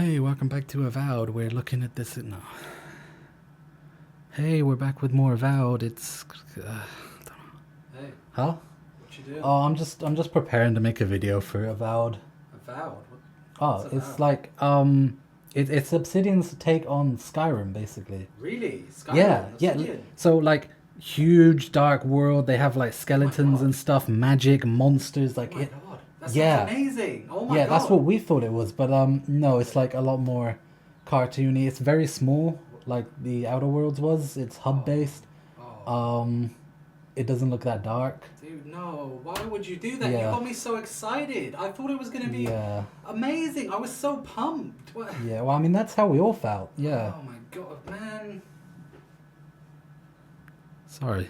Hey, welcome back to Avowed. We're looking at this. No. Hey, we're back with more Avowed. It's. Hey. Huh? What you doing? Oh, I'm just preparing to make a video for Avowed. Avowed? Oh, it's like it's Obsidian's take on Skyrim, basically. Really? Skyrim? Yeah, Obsidian? yeah. So like huge dark world. They have like skeletons and stuff, magic, monsters. Like oh my god, that sounds yeah. amazing! Oh my Yeah, god. that's what we thought it was, but no, it's like a lot more cartoony. It's very small, like the Outer Worlds was. It's hub based. Oh. It doesn't look that dark. Dude, no. Why would you do that? Yeah. You got me so excited. I thought it was going to be amazing. I was so pumped. What? Yeah, well, I mean, that's how we all felt. Yeah. Oh my god, man. Sorry.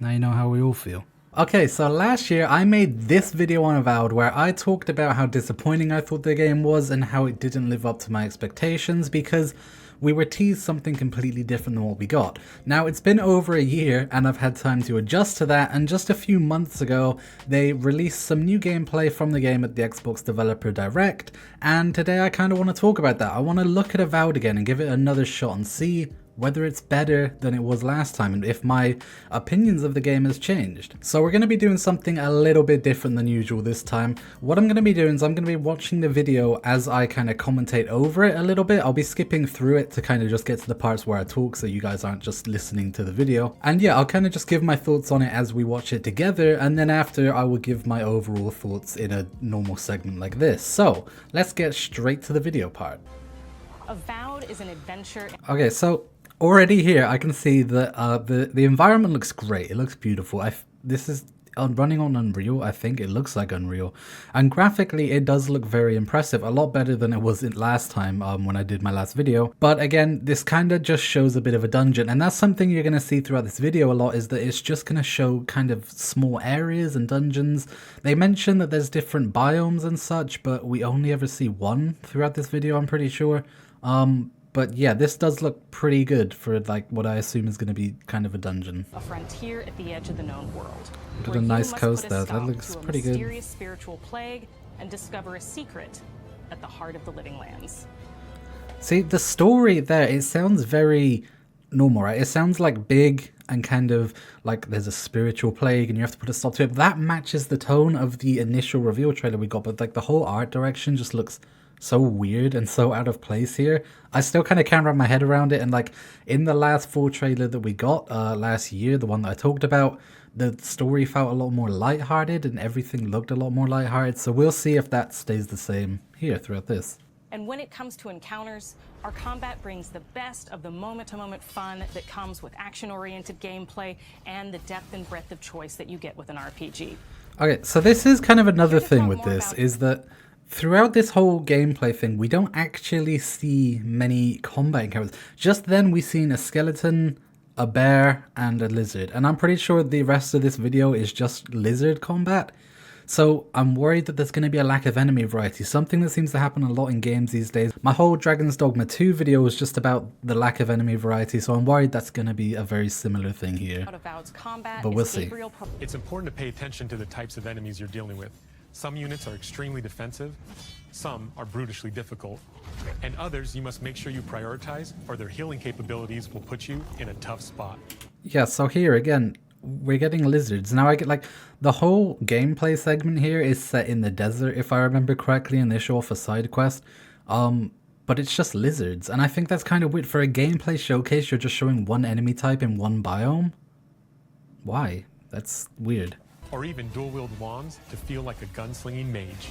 Now you know how we all feel. Okay, so last year I made this video on Avowed where I talked about how disappointing I thought the game was and how it didn't live up to my expectations because we were teased something completely different than what we got. Now, it's been over a year and I've had time to adjust to that, and just a few months ago they released some new gameplay from the game at the Xbox Developer Direct, and today I kind of want to talk about that. I want to look at Avowed again and give it another shot and see whether it's better than it was last time and if my opinions of the game has changed. So we're going to be doing something a little bit different than usual this time. What I'm going to be doing is I'm going to be watching the video as I kind of commentate over it a little bit. I'll be skipping through it to kind of just get to the parts where I talk so you guys aren't just listening to the video. And yeah, I'll kind of just give my thoughts on it as we watch it together, and then after I will give my overall thoughts in a normal segment like this. So let's get straight to the video part. Avowed is an adventure. Okay, so already here I can see that the environment looks great. It looks beautiful. This is running on Unreal. I think it looks like Unreal, and graphically it does look very impressive, a lot better than it was last time when I did my last video. But again, this kind of just shows a bit of a dungeon, and that's something you're going to see throughout this video a lot, is that it's just going to show kind of small areas and dungeons. They mention that there's different biomes and such, but we only ever see one throughout this video, I'm pretty sure. But yeah, this does look pretty good for like what I assume is going to be kind of a dungeon. A frontier at the edge of the known world. Got a nice coast there. That looks pretty good. Mysterious spiritual plague and discover a secret at the heart of the living lands. See, the story there, it sounds very normal, right? It sounds like big and kind of like there's a spiritual plague and you have to put a stop to it. That matches the tone of the initial reveal trailer we got, but like the whole art direction just looks so weird and so out of place here. I still kind of can't wrap my head around it, and like in the last full trailer that we got last year, the one that I talked about, the story felt a lot more lighthearted and everything looked a lot more lighthearted, so we'll see if that stays the same here throughout this. And when it comes to encounters, our combat brings the best of the moment-to-moment fun that comes with action-oriented gameplay and the depth and breadth of choice that you get with an RPG. Okay, so this is kind of another thing with this, is that throughout this whole gameplay thing, we don't actually see many combat encounters. Just then we seen a skeleton, a bear, and a lizard. And I'm pretty sure the rest of this video is just lizard combat. So I'm worried that there's going to be a lack of enemy variety, something that seems to happen a lot in games these days. My whole Dragon's Dogma 2 video was just about the lack of enemy variety, so I'm worried that's going to be a very similar thing here. But we'll see. It's important to pay attention to the types of enemies you're dealing with. Some units are extremely defensive, some are brutishly difficult, and others you must make sure you prioritize, or their healing capabilities will put you in a tough spot. Yeah, so here again, we're getting lizards. Now I get like the whole gameplay segment here is set in the desert, if I remember correctly, and they show off a side quest. But it's just lizards, and I think that's kind of weird. For a gameplay showcase, you're just showing one enemy type in one biome? Why? That's weird. Or even dual-wield wands to feel like a gunslinging mage.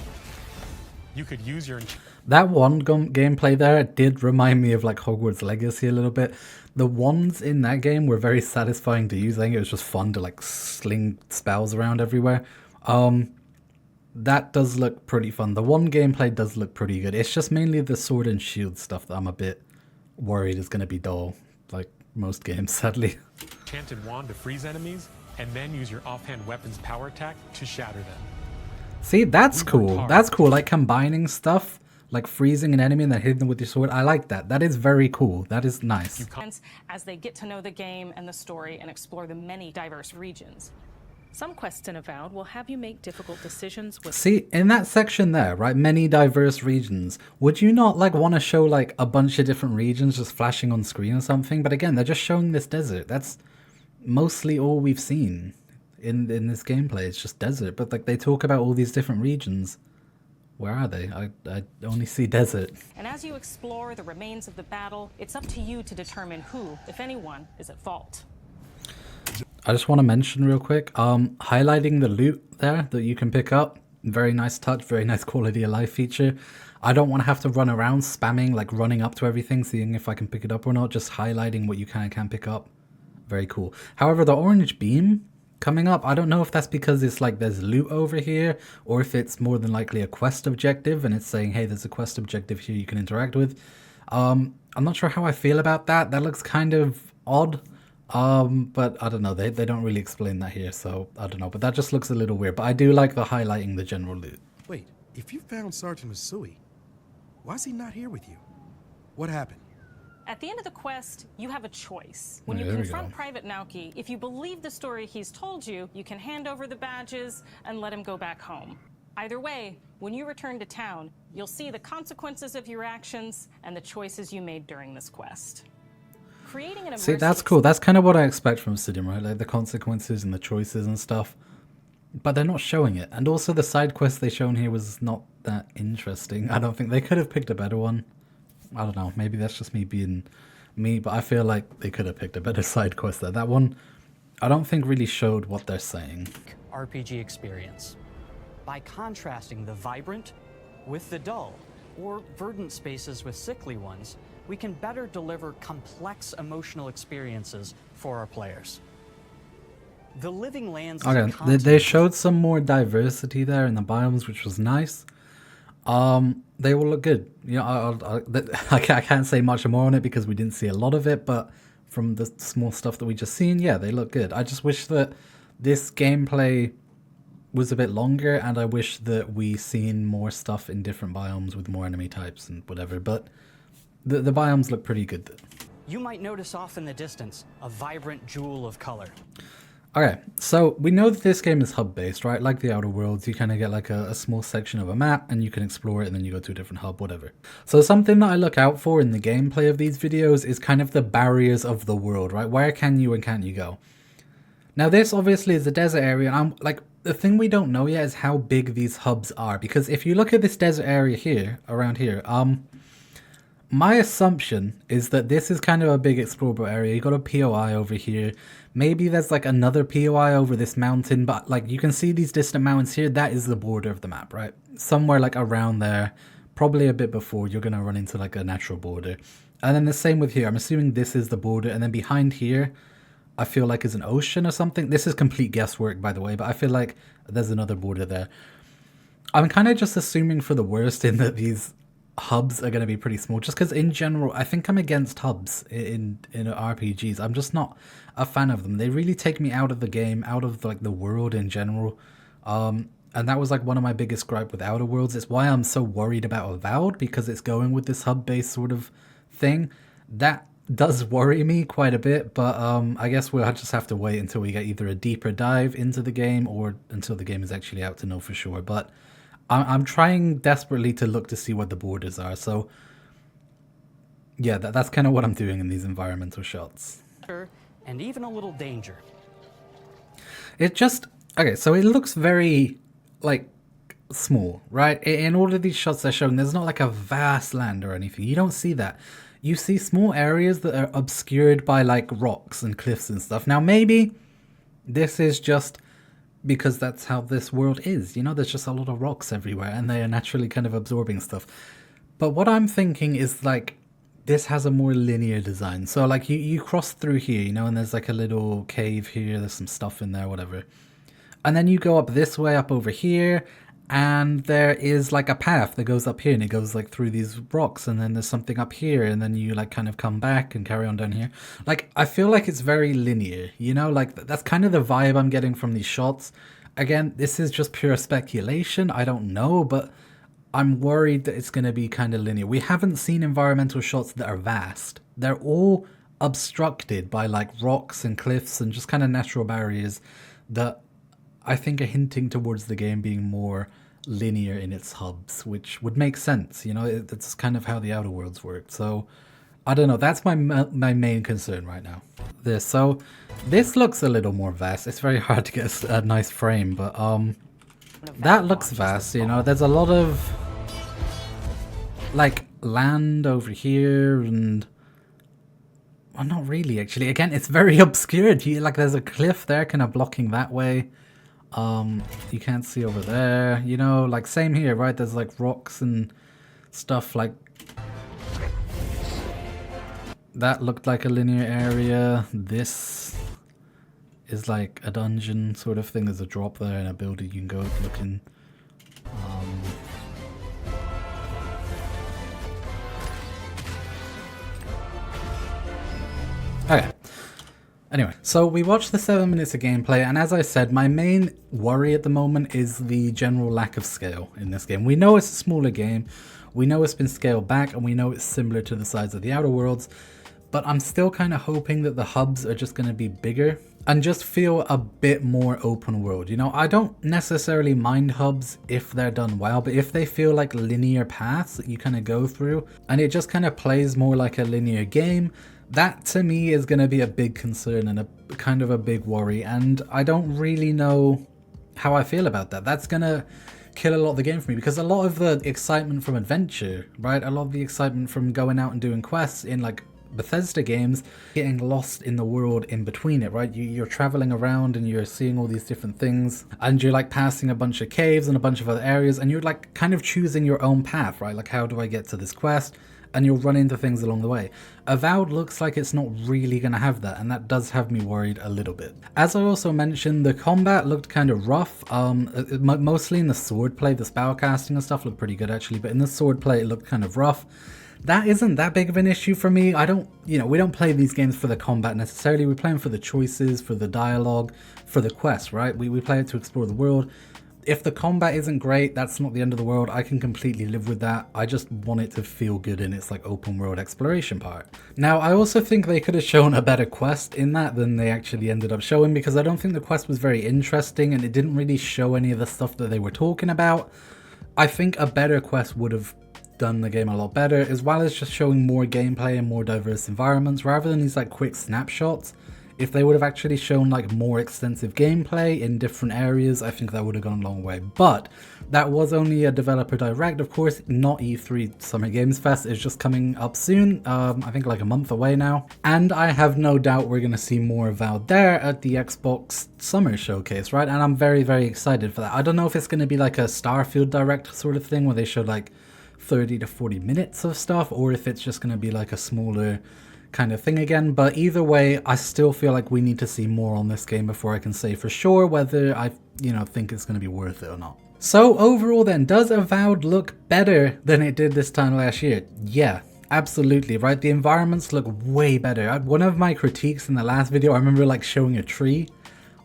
You could use your... That one gameplay there did remind me of like Hogwarts Legacy a little bit. The wands in that game were very satisfying to use. I think it was just fun to like sling spells around everywhere. That does look pretty fun. The one gameplay does look pretty good. It's just mainly the sword and shield stuff that I'm a bit worried is going to be dull, like most games, sadly. Enchanted wand to freeze enemies, and then use your offhand weapons power attack to shatter them. See, that's cool. That's cool. Like combining stuff, like freezing an enemy and then hitting them with your sword. I like that. That is very cool. That is nice. As they get to know the game and the story and explore the many diverse regions. Some quests in Avowed will have you make difficult decisions with... See, in that section there, right, many diverse regions, would you not like want to show like a bunch of different regions just flashing on screen or something? But again, they're just showing this desert. That's mostly all we've seen in this gameplay. It's just desert, but like they talk about all these different regions. Where are they? I only see desert. And as you explore the remains of the battle, it's up to you to determine who, if anyone, is at fault. I just want to mention real quick, highlighting the loot there that you can pick up. Very nice touch, very nice quality of life feature. I don't want to have to run around spamming, like running up to everything, seeing if I can pick it up or not. Just highlighting what you can pick up. Very cool. However, the orange beam coming up, I don't know if that's because it's like there's loot over here, or if it's more than likely a quest objective and it's saying, hey, there's a quest objective here you can interact with. I'm not sure how I feel about that. That looks kind of odd. But I don't know, they don't really explain that here, so I don't know, but that just looks a little weird. But I do like the highlighting the general loot. Wait, if you found Sergeant Usui, why is he not here with you? What happened? At the end of the quest, you have a choice. When you There we confront go. Private Naoki, if you believe the story he's told you, you can hand over the badges and let him go back home. Either way, when you return to town, you'll see the consequences of your actions and the choices you made during this quest. Creating an See, immersive that's cool. That's kind of what I expect from Obsidian, right? Like the consequences and the choices and stuff. But they're not showing it. And also the side quest they shown here was not that interesting. I don't think they could have picked a better one. I don't know. Maybe that's just me being me, but I feel like they could have picked a better side quest there. That one, I don't think really showed what they're saying. RPG experience by contrasting the vibrant with the dull, or verdant spaces with sickly ones. We can better deliver complex emotional experiences for our players. The living lands. Okay, they showed some more diversity there in the biomes, which was nice. They will look good. You know, I can't say much more on it because we didn't see a lot of it, but from the small stuff that we just seen, yeah, they look good. I just wish that this gameplay was a bit longer, and I wish that we seen more stuff in different biomes with more enemy types and whatever, but the biomes look pretty good. You might notice off in the distance a vibrant jewel of color. Okay, so we know that this game is hub-based, right? Like the Outer Worlds, you kind of get like a small section of a map and you can explore it and then you go to a different hub, whatever. So something that I look out for in the gameplay of these videos is kind of the barriers of the world, right? Where can you and can't you go? Now this obviously is a desert area, and I'm like, the thing we don't know yet is how big these hubs are, because if you look at this desert area here, around here, my assumption is that this is kind of a big explorable area. You got a POI over here. Maybe there's like another POI over this mountain, but like you can see these distant mountains here. That is the border of the map, right? Somewhere like around there, probably a bit before, you're going to run into like a natural border. And then the same with here. I'm assuming this is the border. And then behind here, I feel like is an ocean or something. This is complete guesswork, by the way, but I feel like there's another border there. I'm kind of just assuming for the worst in that these hubs are going to be pretty small, just because in general I think I'm against hubs in RPGs. I'm just not a fan of them. They really take me out of the game, out of like the world in general, and that was like one of my biggest gripe with Outer Worlds. It's why I'm so worried about Avowed, because it's going with this hub-based sort of thing. That does worry me quite a bit, but I guess we'll just have to wait until we get either a deeper dive into the game or until the game is actually out to know for sure. But I'm trying desperately to look to see what the borders are. So yeah, that's kind of what I'm doing in these environmental shots. And even a little danger. It just, okay, so it looks very like small, right? In all of these shots they're showing, there's not like a vast land or anything. You don't see that. You see small areas that are obscured by like rocks and cliffs and stuff. Now maybe this is just because that's how this world is, you know, there's just a lot of rocks everywhere and they are naturally kind of absorbing stuff. But what I'm thinking is like, this has a more linear design. So like you cross through here, you know, and there's like a little cave here, there's some stuff in there, whatever. And then you go up this way, up over here, and there is like a path that goes up here and it goes like through these rocks, and then there's something up here, and then you like kind of come back and carry on down here. Like I feel like it's very linear, you know, like that's kind of the vibe I'm getting from these shots. Again, this is just pure speculation, I don't know, but I'm worried that it's going to be kind of linear. We haven't seen environmental shots that are vast. They're all obstructed by like rocks and cliffs and just kind of natural barriers that I think, are hinting towards the game being more linear in its hubs, which would make sense. You know, it's kind of how the Outer Worlds work. So I don't know. That's my main concern right now. This looks a little more vast. It's very hard to get a nice frame, but that looks vast. You know, there's a lot of like land over here, and well, not really actually. Again, it's very obscured. Like there's a cliff there kind of blocking that way. You can't see over there, you know, like same here, right? There's like rocks and stuff. Like that looked like a linear area. This is like a dungeon sort of thing. There's a drop there and a building you can go look in. Okay. Anyway, so we watched the 7 minutes of gameplay, and as I said, my main worry at the moment is the general lack of scale in this game. We know it's a smaller game, we know it's been scaled back, and we know it's similar to the size of the Outer Worlds, but I'm still kind of hoping that the hubs are just going to be bigger and just feel a bit more open world. You know, I don't necessarily mind hubs if they're done well, but if they feel like linear paths that you kind of go through, and it just kind of plays more like a linear game, that to me is going to be a big concern and a kind of a big worry, and I don't really know how I feel about that. That's going to kill a lot of the game for me, because a lot of the excitement from adventure, right, a lot of the excitement from going out and doing quests in like Bethesda games, getting lost in the world in between it, right? You're traveling around and you're seeing all these different things, and you're like passing a bunch of caves and a bunch of other areas, and you're like kind of choosing your own path, right? Like, how do I get to this quest? And you'll run into things along the way. Avowed looks like it's not really going to have that, and that does have me worried a little bit. As I also mentioned, the combat looked kind of rough, mostly in the swordplay. The spellcasting and stuff looked pretty good actually, but in the swordplay it looked kind of rough. That isn't that big of an issue for me. We don't play these games for the combat necessarily. We play them for the choices, for the dialogue, for the quest, right? We play it to explore the world. If the combat isn't great, that's not the end of the world. I can completely live with that. I just want it to feel good in its like open world exploration part. Now, I also think they could have shown a better quest in that than they actually ended up showing, because I don't think the quest was very interesting and it didn't really show any of the stuff that they were talking about. I think a better quest would have done the game a lot better, as well as just showing more gameplay and more diverse environments rather than these like quick snapshots. If they would have actually shown like more extensive gameplay in different areas, I think that would have gone a long way. But that was only a developer direct, of course, not E3 Summer Games Fest. It's just coming up soon, I think like a month away now. And I have no doubt we're going to see more Avowed there at the Xbox Summer Showcase, right? And I'm very, very excited for that. I don't know if it's going to be like a Starfield direct sort of thing where they show like 30 to 40 minutes of stuff, or if it's just going to be like a smaller kind of thing again. But either way, I still feel like we need to see more on this game before I can say for sure whether I think it's going to be worth it or not. So overall then, does Avowed look better than it did this time last year? Yeah, absolutely, right? The environments look way better. One of my critiques in the last video, I remember like showing a tree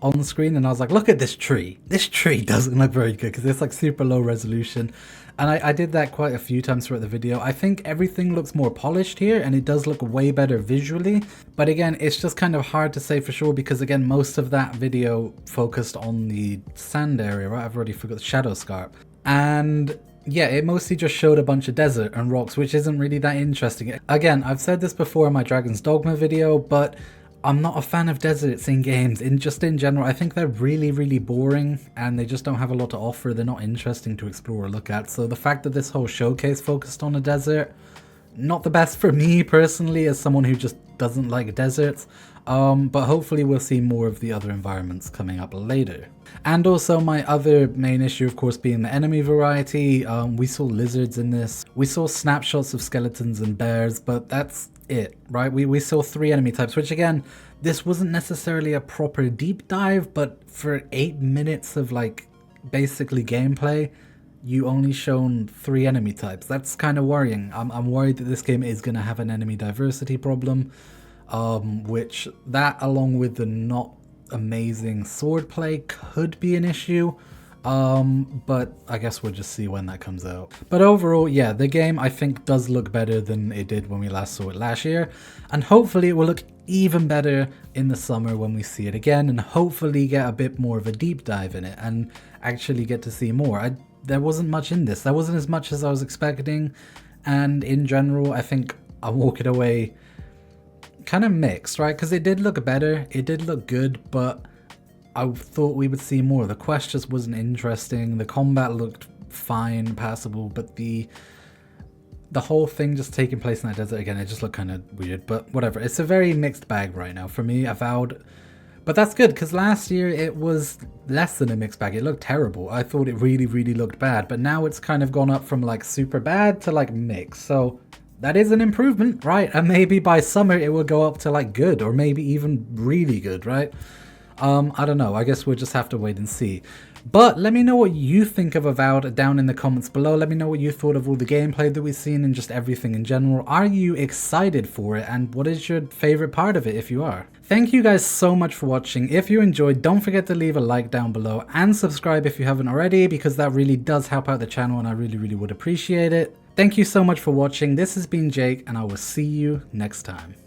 on the screen and I was like, look at this tree. This tree doesn't look very good because it's like super low resolution. And I did that quite a few times throughout the video. I think everything looks more polished here and it does look way better visually. But again, it's just kind of hard to say for sure because again, most of that video focused on the sand area, right? I've already forgot the Shadow Scarp. And yeah, it mostly just showed a bunch of desert and rocks, which isn't really that interesting. Again, I've said this before in my Dragon's Dogma video, but I'm not a fan of deserts in games, in general. I think they're really, really boring and they just don't have a lot to offer. They're not interesting to explore or look at. So the fact that this whole showcase focused on a desert, not the best for me personally as someone who just doesn't like deserts. But hopefully we'll see more of the other environments coming up later. And also my other main issue, of course, being the enemy variety. We saw lizards in this. We saw snapshots of skeletons and bears, but that's it, right? We saw 3 enemy types, which again, this wasn't necessarily a proper deep dive, but for 8 minutes of like basically gameplay, you only shown 3 enemy types. That's kind of worrying. I'm worried that this game is going to have an enemy diversity problem, which that along with the not amazing swordplay could be an issue. But I guess we'll just see when that comes out. But overall, yeah, the game I think does look better than it did when we last saw it last year, and hopefully it will look even better in the summer when we see it again, and hopefully get a bit more of a deep dive in it and actually get to see more. There wasn't much in this. There wasn't as much as I was expecting, and in general, I think I'm walking away kind of mixed, right? Because it did look better, it did look good, but I thought we would see more. The quest just wasn't interesting. The combat looked fine, passable, but the whole thing just taking place in that desert again, it just looked kind of weird. But whatever. It's a very mixed bag right now for me, Avowed. But that's good, because last year it was less than a mixed bag. It looked terrible. I thought it really, really looked bad. But now it's kind of gone up from like super bad to like mixed. So that is an improvement, right? And maybe by summer it will go up to like good, or maybe even really good, right? I don't know. I guess we'll just have to wait and see. But let me know what you think of Avowed down in the comments below. Let me know what you thought of all the gameplay that we've seen and just everything in general. Are you excited for it? And what is your favorite part of it if you are? Thank you guys so much for watching. If you enjoyed, don't forget to leave a like down below and subscribe if you haven't already, because that really does help out the channel and I really, really would appreciate it. Thank you so much for watching. This has been Jake, and I will see you next time.